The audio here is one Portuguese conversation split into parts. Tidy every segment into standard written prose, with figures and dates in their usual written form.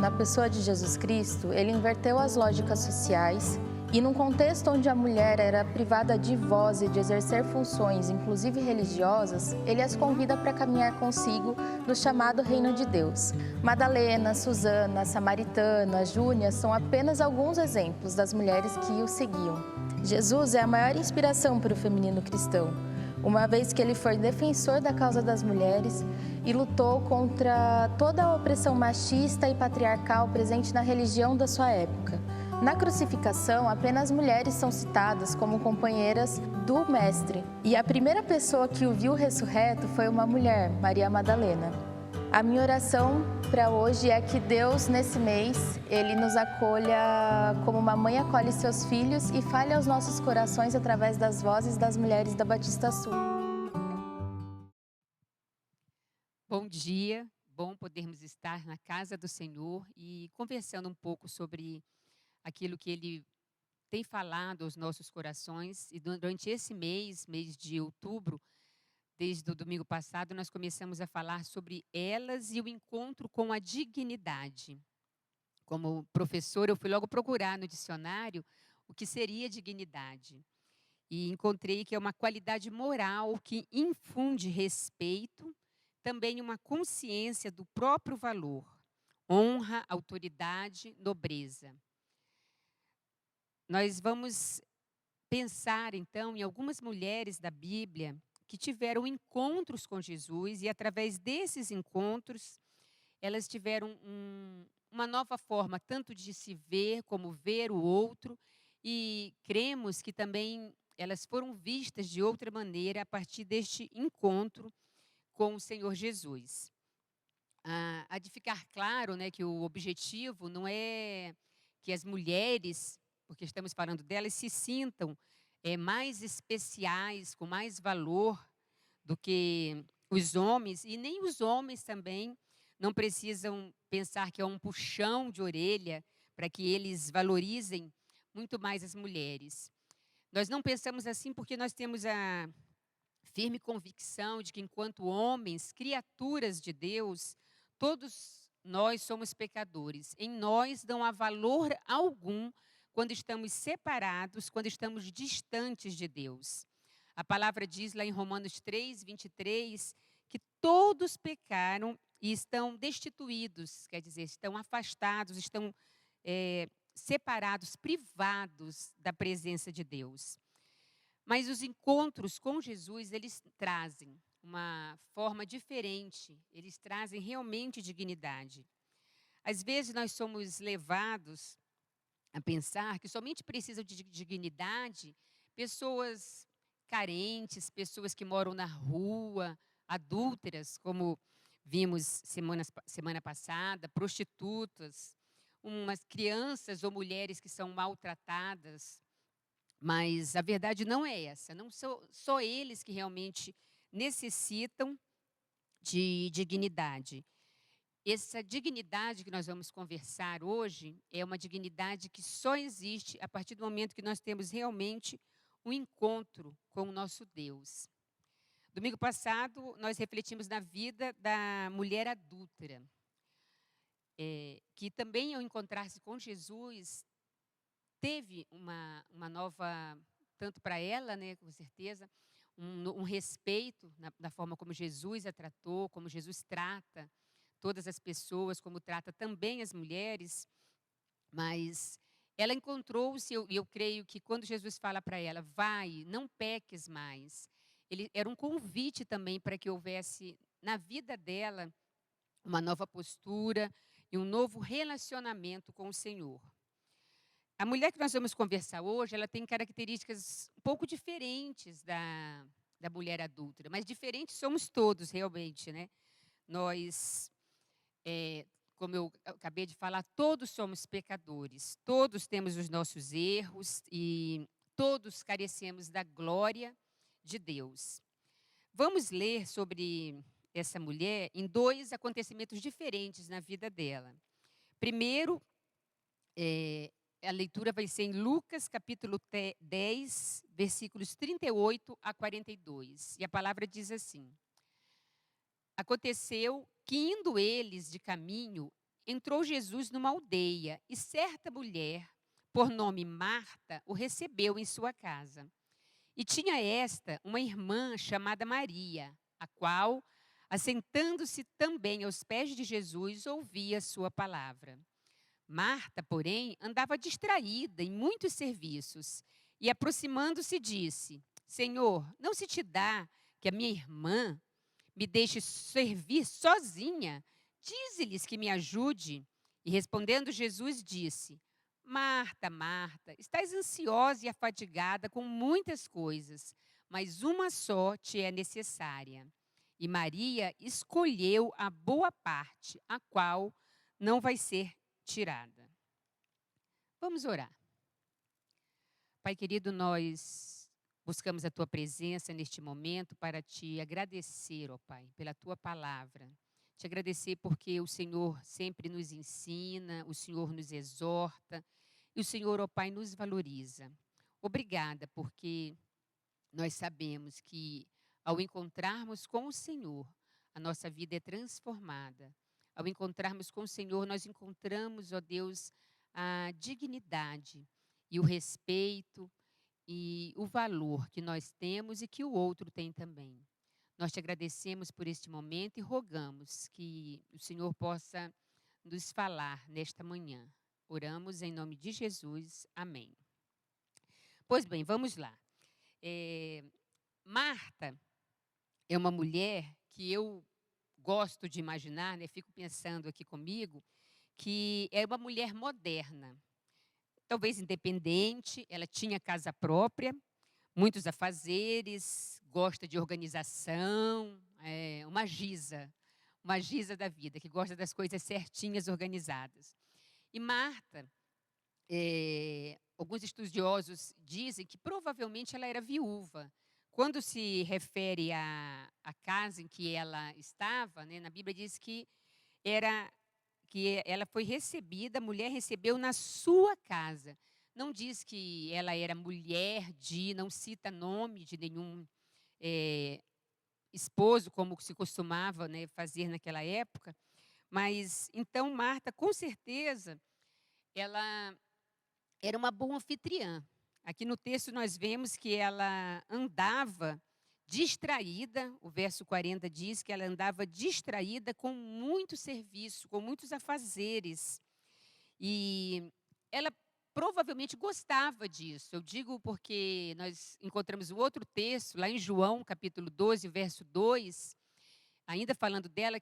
na pessoa de Jesus Cristo, ele inverteu as lógicas sociais e, num contexto onde a mulher era privada de voz e de exercer funções, inclusive religiosas, ele as convida para caminhar consigo no chamado Reino de Deus. Madalena, Susana, Samaritana, Júnia são apenas alguns exemplos das mulheres que o seguiam. Jesus é a maior inspiração para o feminino cristão, uma vez que ele foi defensor da causa das mulheres e lutou contra toda a opressão machista e patriarcal presente na religião da sua época. Na crucificação, apenas mulheres são citadas como companheiras do Mestre. E a primeira pessoa que o viu ressurreto foi uma mulher, Maria Madalena. A minha oração para hoje é que Deus, nesse mês, Ele nos acolha como uma mãe acolhe seus filhos e fale aos nossos corações através das vozes das mulheres da Batista Sul. Bom dia, bom podermos estar na casa do Senhor e conversando um pouco sobre aquilo que Ele tem falado aos nossos corações. E durante esse mês de outubro, desde o domingo passado, nós começamos a falar sobre elas e o encontro com a dignidade. Como professora, eu fui logo procurar no dicionário o que seria dignidade. E encontrei que é uma qualidade moral que infunde respeito, também uma consciência do próprio valor, honra, autoridade, nobreza. Nós vamos pensar, então, em algumas mulheres da Bíblia que tiveram encontros com Jesus e, através desses encontros, elas tiveram uma nova forma tanto de se ver como ver o outro, e cremos que também elas foram vistas de outra maneira a partir deste encontro com o Senhor Jesus. Há de ficar claro, né, que o objetivo não é que as mulheres, porque estamos falando delas, se sintam mais especiais, com mais valor do que os homens, e nem os homens também não precisam pensar que é um puxão de orelha para que eles valorizem muito mais as mulheres. Nós não pensamos assim porque nós temos a firme convicção de que, enquanto homens, criaturas de Deus, todos nós somos pecadores. Em nós não há valor algum quando estamos separados, quando estamos distantes de Deus. A palavra diz lá em Romanos 3:23, que todos pecaram e estão destituídos, quer dizer, estão afastados, estão separados, privados da presença de Deus. Mas os encontros com Jesus, eles trazem uma forma diferente, eles trazem realmente dignidade. Às vezes nós somos levados a pensar que somente precisam de dignidade pessoas carentes, pessoas que moram na rua, adúlteras, como vimos semana passada, prostitutas, umas crianças ou mulheres que são maltratadas. Mas a verdade não é essa, não são só eles que realmente necessitam de dignidade. Essa dignidade que nós vamos conversar hoje é uma dignidade que só existe a partir do momento que nós temos realmente um encontro com o nosso Deus. Domingo passado, nós refletimos na vida da mulher adúltera, que também, ao encontrar-se com Jesus, teve uma nova, tanto para ela, né, com certeza, um respeito na forma como Jesus a tratou, como Jesus trata todas as pessoas, como trata também as mulheres, mas ela encontrou-se, e eu creio que quando Jesus fala para ela, vai, não peques mais, ele era um convite também para que houvesse na vida dela uma nova postura e um novo relacionamento com o Senhor. A mulher que nós vamos conversar hoje, ela tem características um pouco diferentes da mulher adúltera, mas diferentes somos todos, realmente, né? Nós, como eu acabei de falar, todos somos pecadores, todos temos os nossos erros e todos carecemos da glória de Deus. Vamos ler sobre essa mulher em dois acontecimentos diferentes na vida dela. Primeiro, a leitura vai ser em Lucas, capítulo 10, versículos 38 a 42. E a palavra diz assim: Aconteceu que, indo eles de caminho, entrou Jesus numa aldeia e certa mulher, por nome Marta, o recebeu em sua casa. E tinha esta uma irmã chamada Maria, a qual, assentando-se também aos pés de Jesus, ouvia sua palavra. Marta, porém, andava distraída em muitos serviços e, aproximando-se, disse: Senhor, não se te dá que a minha irmã me deixe servir sozinha? Dize-lhes que me ajude. E respondendo Jesus disse: Marta, Marta, estás ansiosa e afadigada com muitas coisas, mas uma só te é necessária. E Maria escolheu a boa parte, a qual não vai ser tirada. Vamos orar. Pai querido, nós buscamos a tua presença neste momento para te agradecer, ó Pai, pela tua palavra. Te agradecer porque o Senhor sempre nos ensina, o Senhor nos exorta e o Senhor, ó Pai, nos valoriza. Obrigada, porque nós sabemos que ao encontrarmos com o Senhor, a nossa vida é transformada. Ao encontrarmos com o Senhor, nós encontramos, ó Deus, a dignidade e o respeito e o valor que nós temos e que o outro tem também. Nós te agradecemos por este momento e rogamos que o Senhor possa nos falar nesta manhã. Oramos em nome de Jesus. Amém. Pois bem, vamos lá. Marta é uma mulher que eu gosto de imaginar, né? Fico pensando aqui comigo, que é uma mulher moderna. Talvez independente, ela tinha casa própria, muitos afazeres, gosta de organização, uma giza da vida, que gosta das coisas certinhas, organizadas. E Marta, alguns estudiosos dizem que provavelmente ela era viúva. Quando se refere à casa em que ela estava, né, na Bíblia diz que ela foi recebida, a mulher recebeu na sua casa. Não diz que ela era mulher de, não cita nome de nenhum esposo, como se costumava, né, fazer naquela época. Mas, então, Marta, com certeza, ela era uma boa anfitriã. Aqui no texto nós vemos que ela andava distraída, o verso 40 diz que ela andava distraída com muito serviço, com muitos afazeres. E ela provavelmente gostava disso. Eu digo porque nós encontramos um outro texto, lá em João, capítulo 12, verso 2, ainda falando dela,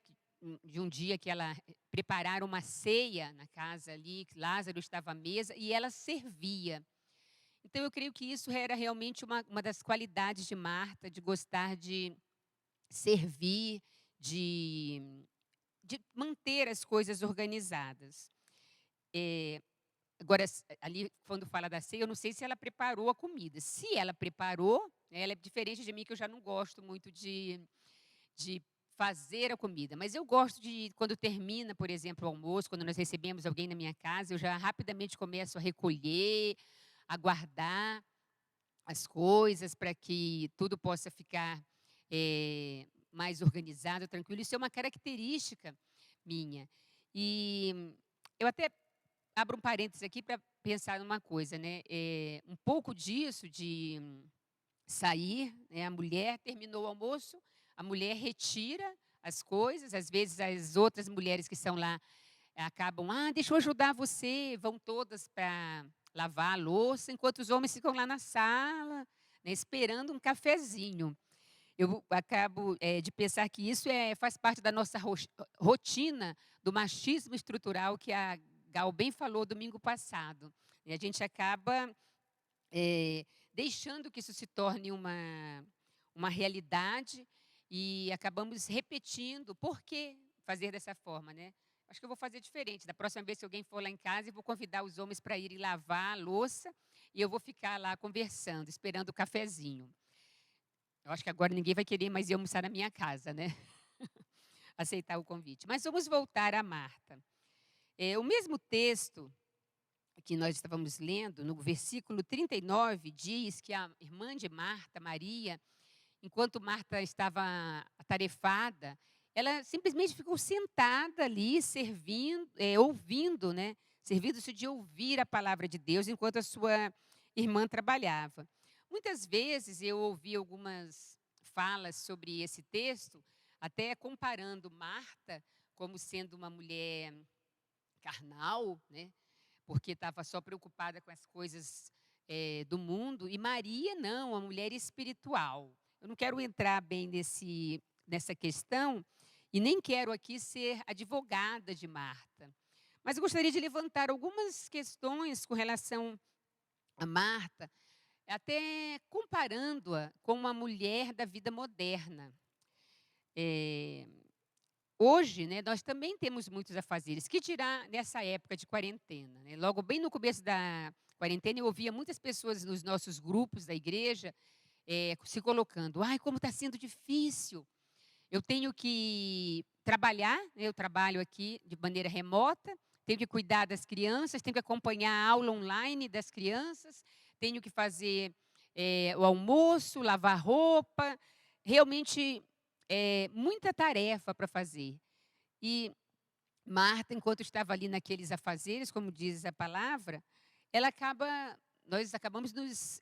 de um dia que ela prepararam uma ceia na casa ali, que Lázaro estava à mesa e ela servia. Então, eu creio que isso era realmente uma das qualidades de Marta, de gostar de servir, de manter as coisas organizadas. Agora, ali, quando fala da ceia, eu não sei se ela preparou a comida. Se ela preparou, ela é diferente de mim, que eu já não gosto muito de fazer a comida. Mas eu gosto de, quando termina, por exemplo, o almoço, quando nós recebemos alguém na minha casa, eu já rapidamente começo a recolher, a guardar as coisas para que tudo possa ficar mais organizado, tranquilo. Isso é uma característica minha. E eu até abro um parênteses aqui para pensar numa coisa, né? Um pouco disso de sair, né? A mulher terminou o almoço, a mulher retira as coisas, às vezes as outras mulheres que são lá acabam, deixa eu ajudar você, vão todas para lavar a louça, enquanto os homens ficam lá na sala, né, esperando um cafezinho. Eu acabo de pensar que isso faz parte da nossa rotina do machismo estrutural que a Gal bem falou domingo passado. E a gente acaba deixando que isso se torne uma realidade e acabamos repetindo. Por que fazer dessa forma, né? Acho que eu vou fazer diferente. Da próxima vez, se alguém for lá em casa, eu vou convidar os homens para irem lavar a louça e eu vou ficar lá conversando, esperando o cafezinho. Eu acho que agora ninguém vai querer mais ir almoçar na minha casa, né? Aceitar o convite. Mas vamos voltar a Marta. O mesmo texto que nós estávamos lendo, no versículo 39, diz que a irmã de Marta, Maria, enquanto Marta estava atarefada, ela simplesmente ficou sentada ali, servindo, ouvindo, né, servindo-se de ouvir a palavra de Deus enquanto a sua irmã trabalhava. Muitas vezes eu ouvi algumas falas sobre esse texto, até comparando Marta como sendo uma mulher carnal, né, porque estava só preocupada com as coisas do mundo, e Maria não, uma mulher espiritual. Eu não quero entrar bem nessa questão e nem quero aqui ser advogada de Marta, mas eu gostaria de levantar algumas questões com relação a Marta, até comparando-a com uma mulher da vida moderna. Eh, Hoje, né, nós também temos muitos afazeres, que dirá nessa época de quarentena, né? Logo bem no começo da quarentena, eu ouvia muitas pessoas nos nossos grupos da igreja se colocando: ai, como está sendo difícil, eu tenho que trabalhar, né, eu trabalho aqui de maneira remota, tenho que cuidar das crianças, tenho que acompanhar a aula online das crianças, tenho que fazer o almoço, lavar roupa, realmente muita tarefa para fazer. E Marta, enquanto estava ali naqueles afazeres, como diz a palavra, nós acabamos nos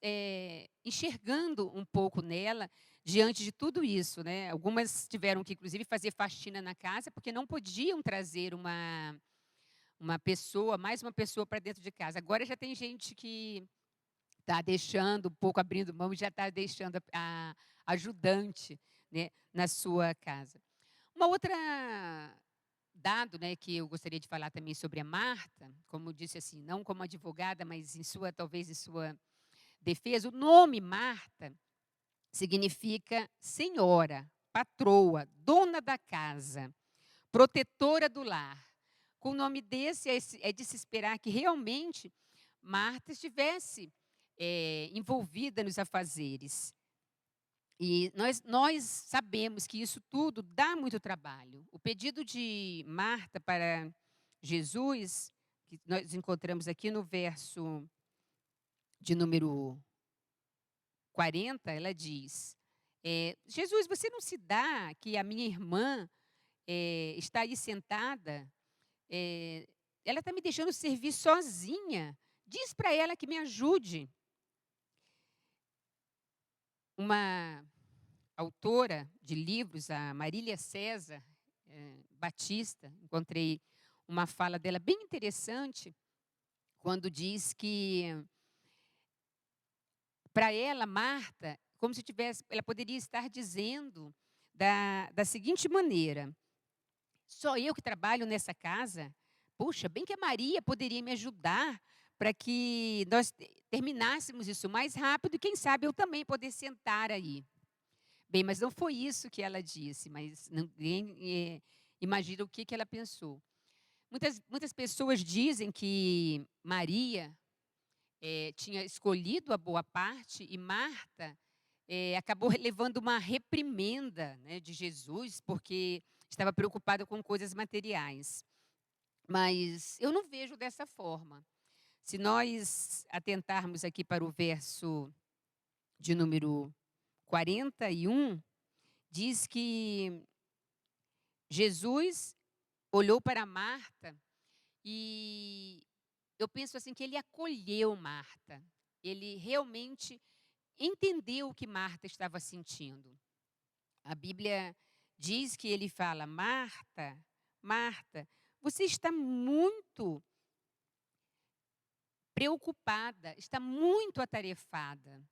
enxergando um pouco nela diante de tudo isso, né? Algumas tiveram que, inclusive, fazer faxina na casa porque não podiam trazer uma pessoa, mais uma pessoa para dentro de casa. Agora já tem gente que está deixando um pouco, abrindo mão e já está deixando a ajudante, né, na sua casa. Uma outra dado, né, que eu gostaria de falar também sobre a Marta, como eu disse assim, não como advogada, mas talvez em sua defesa, o nome Marta significa senhora, patroa, dona da casa, protetora do lar. Com um nome desse, é de se esperar que realmente Marta estivesse envolvida nos afazeres. E nós sabemos que isso tudo dá muito trabalho. O pedido de Marta para Jesus, que nós encontramos aqui no verso de número 40, ela diz: Jesus, você não se dá que a minha irmã está aí sentada, ela está me deixando servir sozinha. Diz para ela que me ajude. Uma autora de livros, a Marília César Batista, encontrei uma fala dela bem interessante, quando diz que, para ela, Marta, como se ela poderia estar dizendo da seguinte maneira: só eu que trabalho nessa casa? Puxa, bem que a Maria poderia me ajudar para que nós terminássemos isso mais rápido e, quem sabe, eu também poder sentar aí. Bem, mas não foi isso que ela disse, mas ninguém imagina o que ela pensou. Muitas pessoas dizem que Maria tinha escolhido a boa parte e Marta acabou levando uma reprimenda, né, de Jesus, porque estava preocupada com coisas materiais. Mas eu não vejo dessa forma. Se nós atentarmos aqui para o verso de número 41, diz que Jesus olhou para Marta e eu penso assim que ele acolheu Marta. Ele realmente entendeu o que Marta estava sentindo. A Bíblia diz que ele fala: Marta, Marta, você está muito preocupada, está muito atarefada.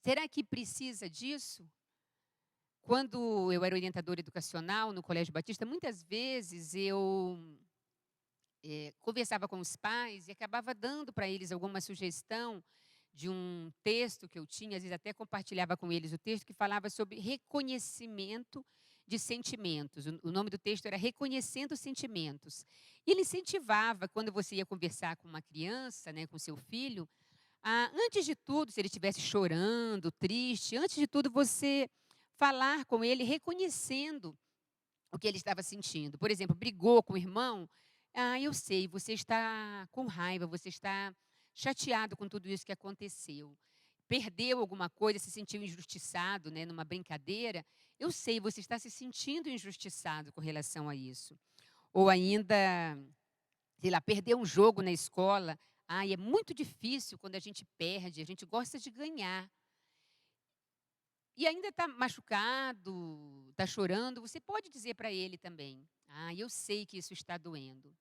Será que precisa disso? Quando eu era orientadora educacional no Colégio Batista, muitas vezes eu conversava com os pais e acabava dando para eles alguma sugestão de um texto que eu tinha, às vezes até compartilhava com eles o texto que falava sobre reconhecimento de sentimentos. O nome do texto era Reconhecendo Sentimentos. E ele incentivava, quando você ia conversar com uma criança, né, com seu filho, antes de tudo, se ele estivesse chorando, triste, antes de tudo você falar com ele reconhecendo o que ele estava sentindo. Por exemplo, brigou com o irmão. Eu sei, você está com raiva, você está chateado com tudo isso que aconteceu. perdeu alguma coisa, se sentiu injustiçado, né, numa brincadeira, eu sei, você está se sentindo injustiçado com relação a isso. Ou ainda, sei lá, perdeu um jogo na escola. Ai, é muito difícil quando a gente perde, a gente gosta de ganhar. E ainda está machucado, está chorando, você pode dizer para ele também: ah, eu sei que isso está doendo.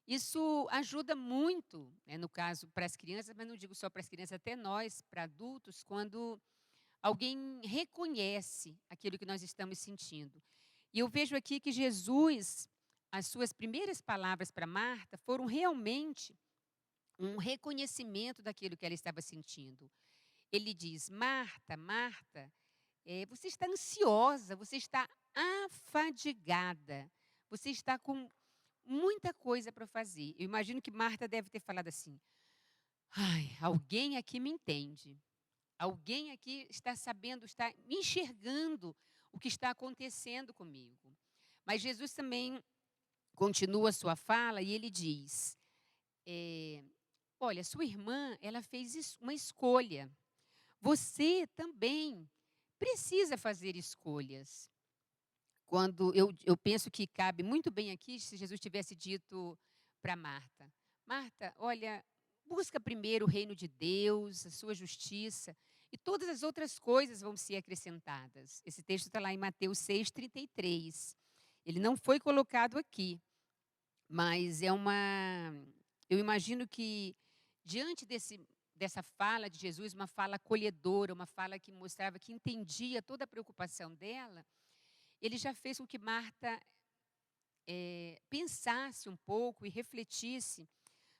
Isso ajuda muito, né, no caso, para as crianças, mas não digo só para as crianças, até nós, para adultos, quando alguém reconhece aquilo que nós estamos sentindo. E eu vejo aqui que Jesus, as suas primeiras palavras para Marta foram realmente um reconhecimento daquilo que ela estava sentindo. Ele diz: Marta, Marta, você está ansiosa, você está afadigada, você está com muita coisa para fazer. Eu imagino que Marta deve ter falado assim: ai, alguém aqui me entende. Alguém aqui está sabendo, está enxergando o que está acontecendo comigo. Mas Jesus também continua a sua fala e ele diz: olha, sua irmã, ela fez uma escolha. Você também precisa fazer escolhas. Quando eu penso que cabe muito bem aqui se Jesus tivesse dito para Marta: Marta, olha, busca primeiro o reino de Deus, a sua justiça, e todas as outras coisas vão ser acrescentadas. Esse texto está lá em Mateus 6,33. Ele não foi colocado aqui, mas eu imagino que, diante dessa fala de Jesus, uma fala acolhedora, uma fala que mostrava que entendia toda a preocupação dela, ele já fez com que Marta pensasse um pouco e refletisse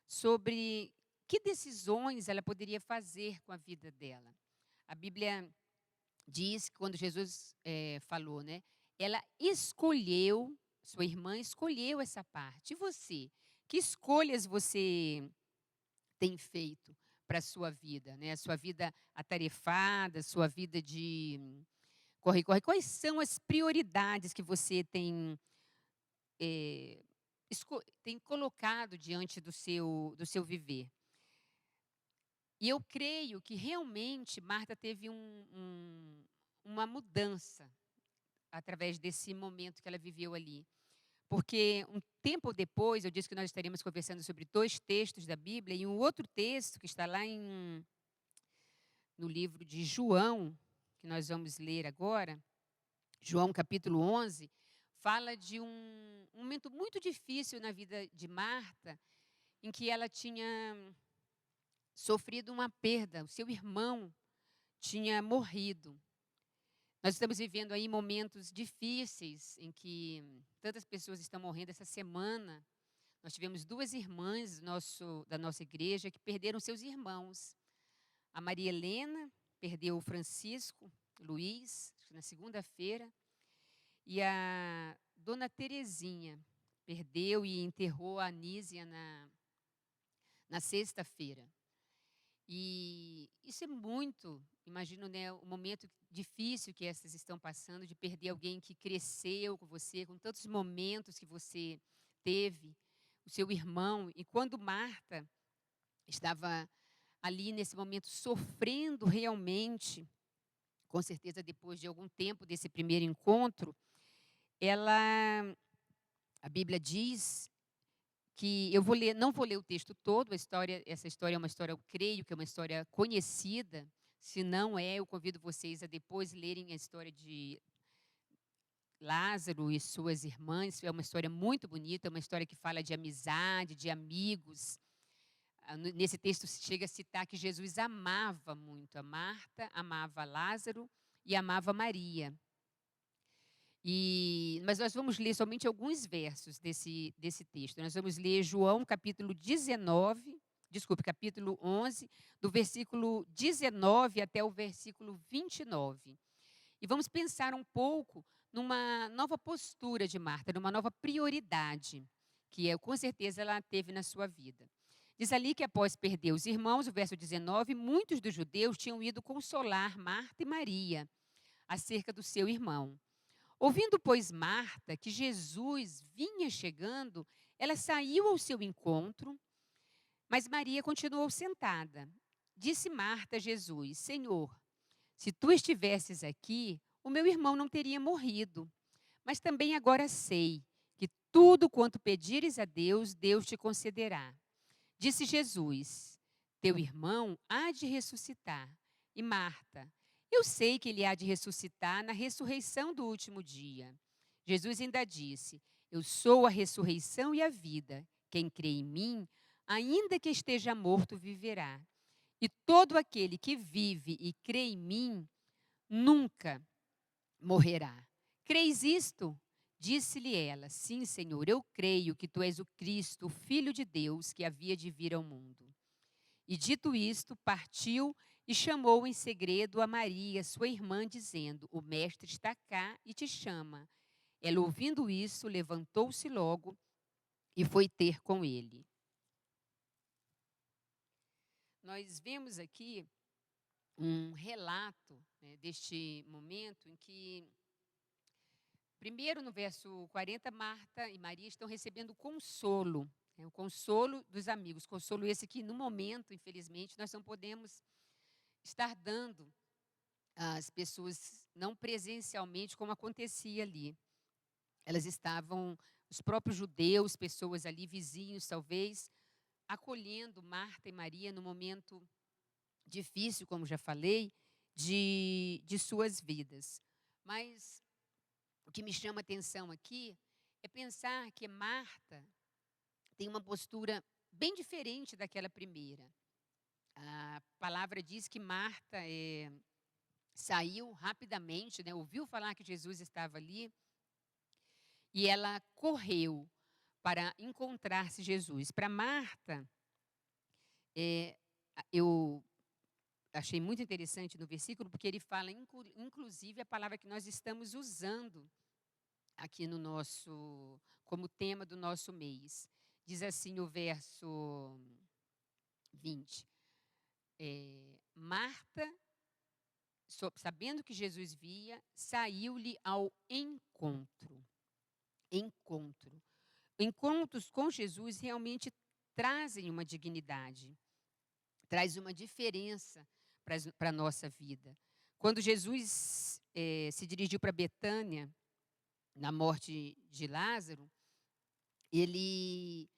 sobre que decisões ela poderia fazer com a vida dela. A Bíblia diz que quando Jesus falou, né, ela escolheu, sua irmã escolheu essa parte. E você? Que escolhas você tem feito para a sua vida? Né? A sua vida atarefada, a sua vida de corre, corre. Quais são as prioridades que você tem colocado diante do seu viver? E eu creio que realmente Marta teve uma mudança através desse momento que ela viveu ali. Porque um tempo depois, eu disse que nós estaríamos conversando sobre 2 textos da Bíblia, e um outro texto que está lá no livro de João, que nós vamos ler agora, João capítulo 11, fala de um momento muito difícil na vida de Marta, em que ela tinha sofrido uma perda, o seu irmão tinha morrido. Nós estamos vivendo aí momentos difíceis em que tantas pessoas estão morrendo. Essa semana, nós tivemos 2 irmãs da nossa igreja que perderam seus irmãos. A Maria Helena perdeu o Francisco Luiz, na segunda-feira, e a Dona Terezinha perdeu e enterrou a Anísia na sexta-feira. E isso é muito, imagino, né, o momento difícil que essas estão passando, de perder alguém que cresceu com você, com tantos momentos que você teve, o seu irmão. E quando Marta estava ali nesse momento sofrendo realmente, com certeza depois de algum tempo desse primeiro encontro, a Bíblia diz que não vou ler o texto todo, essa história é uma história, eu creio que é uma história conhecida. Se não é, eu convido vocês a depois lerem a história de Lázaro e suas irmãs. É uma história muito bonita, é uma história que fala de amizade, de amigos. Nesse texto chega a citar que Jesus amava muito a Marta, amava Lázaro e amava Maria. Mas nós vamos ler somente alguns versos desse texto. Nós vamos ler João capítulo 11, do versículo 19 até o versículo 29. E vamos pensar um pouco numa nova postura de Marta, numa nova prioridade, que com certeza ela teve na sua vida. Diz ali que após perder os irmãos, o verso 19, muitos dos judeus tinham ido consolar Marta e Maria acerca do seu irmão. Ouvindo, pois, Marta que Jesus vinha chegando, ela saiu ao seu encontro, mas Maria continuou sentada. Disse Marta a Jesus: Senhor, se tu estivesses aqui, o meu irmão não teria morrido. Mas também agora sei que tudo quanto pedires a Deus, Deus te concederá. Disse Jesus: Teu irmão há de ressuscitar. E Marta: Eu sei que ele há de ressuscitar na ressurreição do último dia. Jesus ainda disse: Eu sou a ressurreição e a vida. Quem crê em mim, ainda que esteja morto, viverá. E todo aquele que vive e crê em mim, nunca morrerá. Creis isto? Disse-lhe ela: Sim, Senhor, eu creio que tu és o Cristo, o Filho de Deus, que havia de vir ao mundo. E dito isto, partiu e chamou em segredo a Maria, sua irmã, dizendo: O mestre está cá e te chama. Ela, ouvindo isso, levantou-se logo e foi ter com ele. Nós vemos aqui um relato, né, deste momento em que, primeiro no verso 40, Marta e Maria estão recebendo consolo, né, o consolo dos amigos, consolo esse que no momento, infelizmente, nós não podemos estar dando às pessoas, não presencialmente como acontecia ali. Elas estavam, os próprios judeus, pessoas ali, vizinhos talvez, acolhendo Marta e Maria no momento difícil, como já falei, de suas vidas. Mas o que me chama a atenção aqui é pensar que Marta tem uma postura bem diferente daquela primeira. A palavra diz que Marta saiu rapidamente, né, ouviu falar que Jesus estava ali, e ela correu para encontrar-se Jesus. Para Marta, eu achei muito interessante no versículo, porque ele fala, inclusive, a palavra que nós estamos usando aqui no nosso, como tema do nosso mês. Diz assim o verso 20. Marta, sabendo que Jesus via, saiu-lhe ao encontro. Encontros com Jesus realmente trazem uma dignidade, traz uma diferença para a nossa vida. Quando Jesus se dirigiu para Betânia, na morte de Lázaro, ele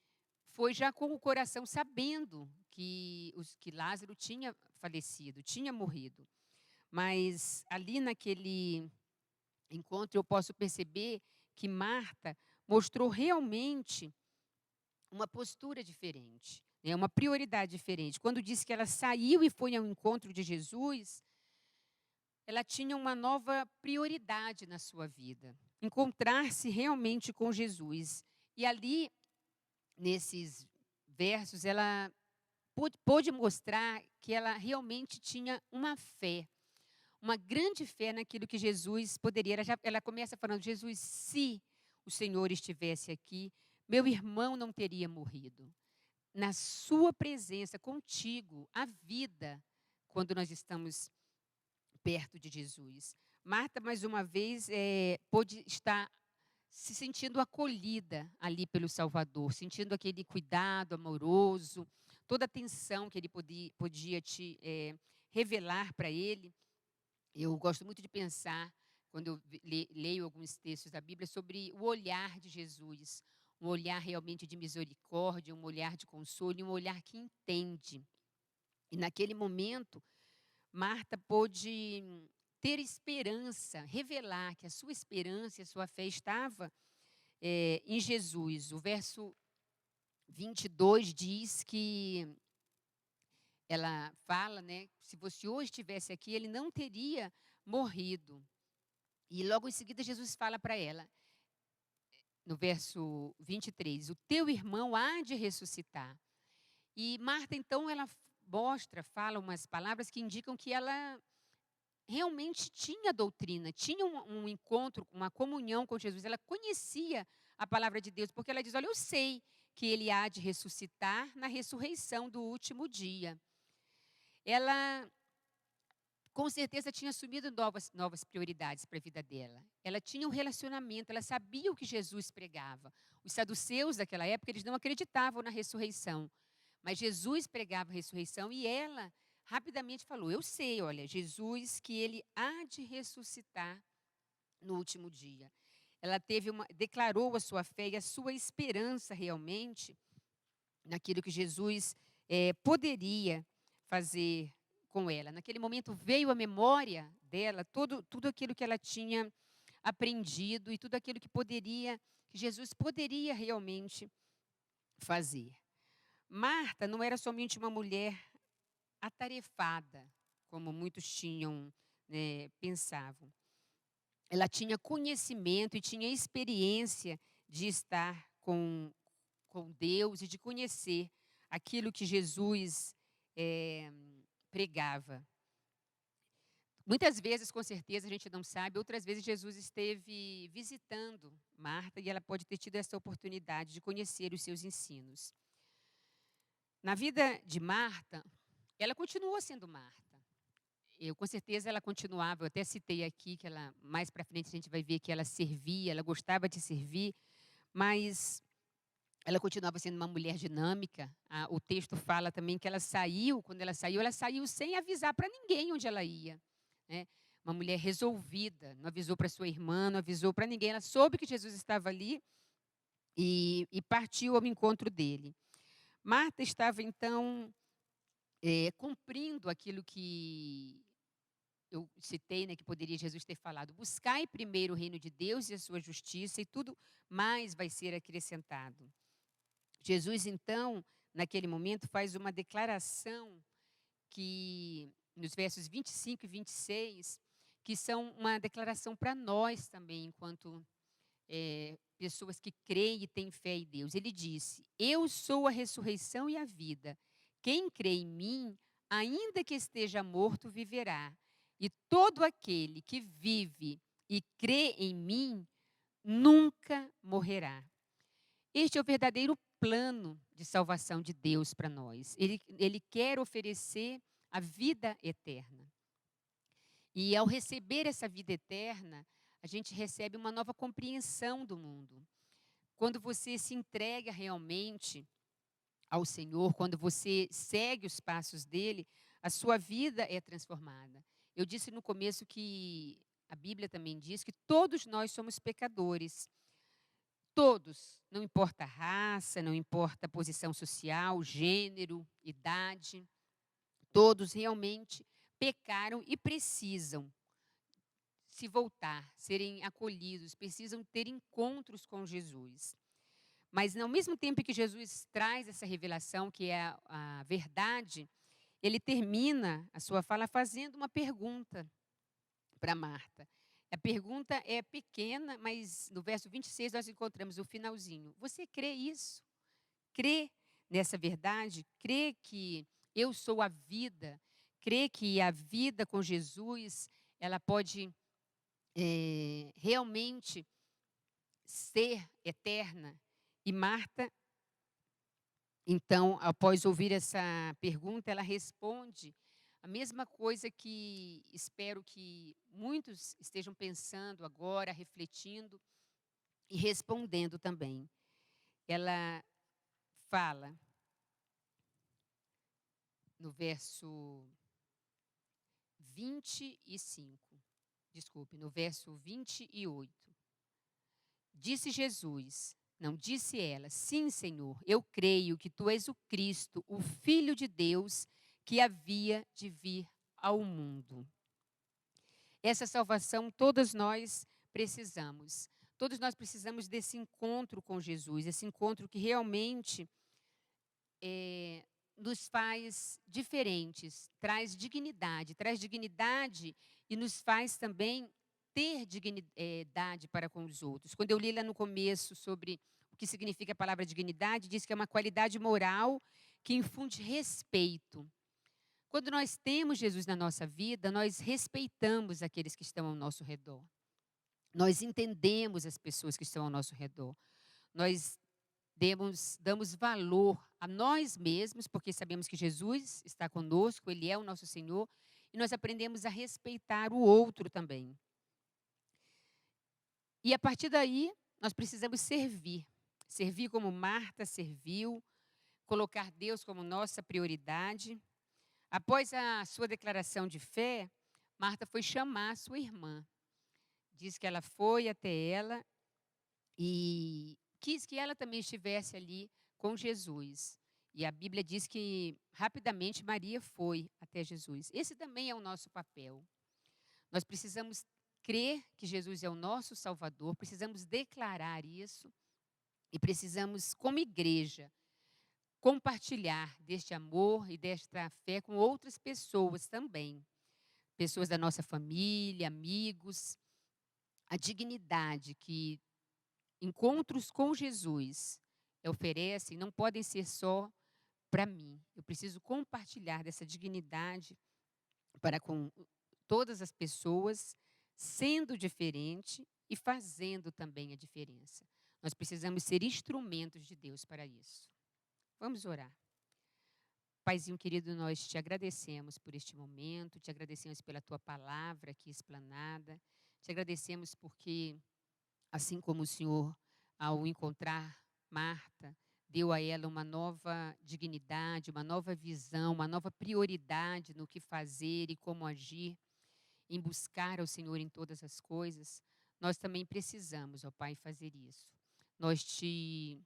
foi já com o coração sabendo que Lázaro tinha falecido, tinha morrido. Mas ali naquele encontro eu posso perceber que Marta mostrou realmente uma postura diferente, né, uma prioridade diferente. Quando disse que ela saiu e foi ao encontro de Jesus, ela tinha uma nova prioridade na sua vida, encontrar-se realmente com Jesus. E ali, nesses versos, ela pôde mostrar que ela realmente tinha uma fé, uma grande fé naquilo que Jesus poderia. Ela começa falando: Jesus, se o Senhor estivesse aqui, meu irmão não teria morrido. Na sua presença, contigo, a vida, quando nós estamos perto de Jesus. Marta, mais uma vez, pôde estar se sentindo acolhida ali pelo Salvador, sentindo aquele cuidado amoroso, toda a atenção que ele podia te revelar para ele. Eu gosto muito de pensar, quando eu leio alguns textos da Bíblia, sobre o olhar de Jesus, um olhar realmente de misericórdia, um olhar de consolo e um olhar que entende. E naquele momento, Marta pôde ter esperança, revelar que a sua esperança e a sua fé estava em Jesus. O verso 22 diz que ela fala, né, se você hoje estivesse aqui, ele não teria morrido. E logo em seguida Jesus fala para ela, no verso 23, o teu irmão há de ressuscitar. E Marta, então, ela fala umas palavras que indicam que ela realmente tinha doutrina, tinha um encontro, uma comunhão com Jesus. Ela conhecia a palavra de Deus, porque ela diz: olha, eu sei que ele há de ressuscitar na ressurreição do último dia. Ela, com certeza, tinha assumido novas prioridades para a vida dela. Ela tinha um relacionamento, ela sabia o que Jesus pregava. Os saduceus daquela época, eles não acreditavam na ressurreição. Mas Jesus pregava a ressurreição e ela rapidamente falou: eu sei, olha, Jesus, que ele há de ressuscitar no último dia. Ela declarou a sua fé e a sua esperança realmente naquilo que Jesus poderia fazer com ela. Naquele momento veio à memória dela tudo aquilo que ela tinha aprendido e tudo aquilo que Jesus poderia realmente fazer. Marta não era somente uma mulher atarefada, como muitos tinham, pensavam. Ela tinha conhecimento e tinha experiência de estar com Deus e de conhecer aquilo que Jesus pregava. Muitas vezes, com certeza, a gente não sabe, outras vezes Jesus esteve visitando Marta e ela pode ter tido essa oportunidade de conhecer os seus ensinos. Na vida de Marta, ela continuou sendo Marta. Com certeza, ela continuava, eu até citei aqui, que ela, mais para frente a gente vai ver que ela servia, ela gostava de servir, mas ela continuava sendo uma mulher dinâmica. O texto fala também que quando ela saiu sem avisar para ninguém onde ela ia. Né? Uma mulher resolvida, não avisou para sua irmã, não avisou para ninguém. Ela soube que Jesus estava ali e partiu ao encontro dele. Marta estava, então, cumprindo aquilo que eu citei, né, que poderia Jesus ter falado: buscai primeiro o reino de Deus e a sua justiça, e tudo mais vai ser acrescentado. Jesus, então, naquele momento, faz uma declaração que, nos versos 25 e 26, que são uma declaração para nós também, enquanto pessoas que creem e têm fé em Deus. Ele disse: eu sou a ressurreição e a vida. Quem crê em mim, ainda que esteja morto, viverá. E todo aquele que vive e crê em mim, nunca morrerá. Este é o verdadeiro plano de salvação de Deus para nós. Ele quer oferecer a vida eterna. E ao receber essa vida eterna, a gente recebe uma nova compreensão do mundo. Quando você se entrega realmente ao Senhor, quando você segue os passos dele, a sua vida é transformada. Eu disse no começo que a Bíblia também diz que todos nós somos pecadores. Todos, não importa a raça, não importa a posição social, gênero, idade, todos realmente pecaram e precisam se voltar, serem acolhidos, precisam ter encontros com Jesus. Mas, ao mesmo tempo que Jesus traz essa revelação, que é a verdade, ele termina a sua fala fazendo uma pergunta para Marta. A pergunta é pequena, mas no verso 26 nós encontramos o finalzinho. Você crê isso? Crê nessa verdade? Crê que eu sou a vida? Crê que a vida com Jesus, ela pode realmente ser eterna? E Marta, então, após ouvir essa pergunta, ela responde a mesma coisa que espero que muitos estejam pensando agora, refletindo e respondendo também. Ela fala no verso 25, desculpe, no verso 28. Disse Jesus, não disse ela: sim, Senhor, eu creio que tu és o Cristo, o Filho de Deus, que havia de vir ao mundo. Essa salvação todos nós precisamos. Todos nós precisamos desse encontro com Jesus, esse encontro que realmente nos faz diferentes, traz dignidade e nos faz também ter dignidade para com os outros. Quando eu li lá no começo sobre o que significa a palavra dignidade, diz que é uma qualidade moral que infunde respeito. Quando nós temos Jesus na nossa vida, nós respeitamos aqueles que estão ao nosso redor. Nós entendemos as pessoas que estão ao nosso redor. Nós damos valor a nós mesmos, porque sabemos que Jesus está conosco, Ele é o nosso Senhor, e nós aprendemos a respeitar o outro também. E a partir daí, nós precisamos servir. Servir como Marta serviu, colocar Deus como nossa prioridade. Após a sua declaração de fé, Marta foi chamar a sua irmã. Diz que ela foi até ela e quis que ela também estivesse ali com Jesus. E a Bíblia diz que rapidamente Maria foi até Jesus. Esse também é o nosso papel. Nós precisamos crer que Jesus é o nosso Salvador, precisamos declarar isso e precisamos, como igreja, compartilhar deste amor e desta fé com outras pessoas também. Pessoas da nossa família, amigos. A dignidade que encontros com Jesus oferecem não podem ser só para mim. Eu preciso compartilhar dessa dignidade para com todas as pessoas, sendo diferente e fazendo também a diferença. Nós precisamos ser instrumentos de Deus para isso. Vamos orar. Paizinho querido, nós te agradecemos por este momento, te agradecemos pela tua palavra aqui explanada, te agradecemos porque, assim como o Senhor, ao encontrar Marta, deu a ela uma nova dignidade, uma nova visão, uma nova prioridade no que fazer e como agir, em buscar ao Senhor em todas as coisas, nós também precisamos, ó Pai, fazer isso. Nós te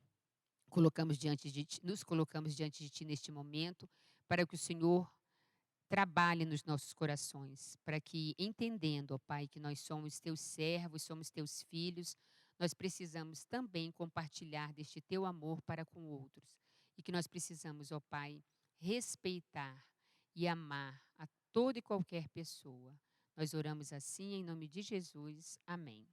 colocamos diante de ti, nos colocamos diante de ti neste momento, para que o Senhor trabalhe nos nossos corações, para que, entendendo, ó Pai, que nós somos teus servos, somos teus filhos, nós precisamos também compartilhar deste teu amor para com outros. E que nós precisamos, ó Pai, respeitar e amar a toda e qualquer pessoa. Nós oramos assim em nome de Jesus. Amém.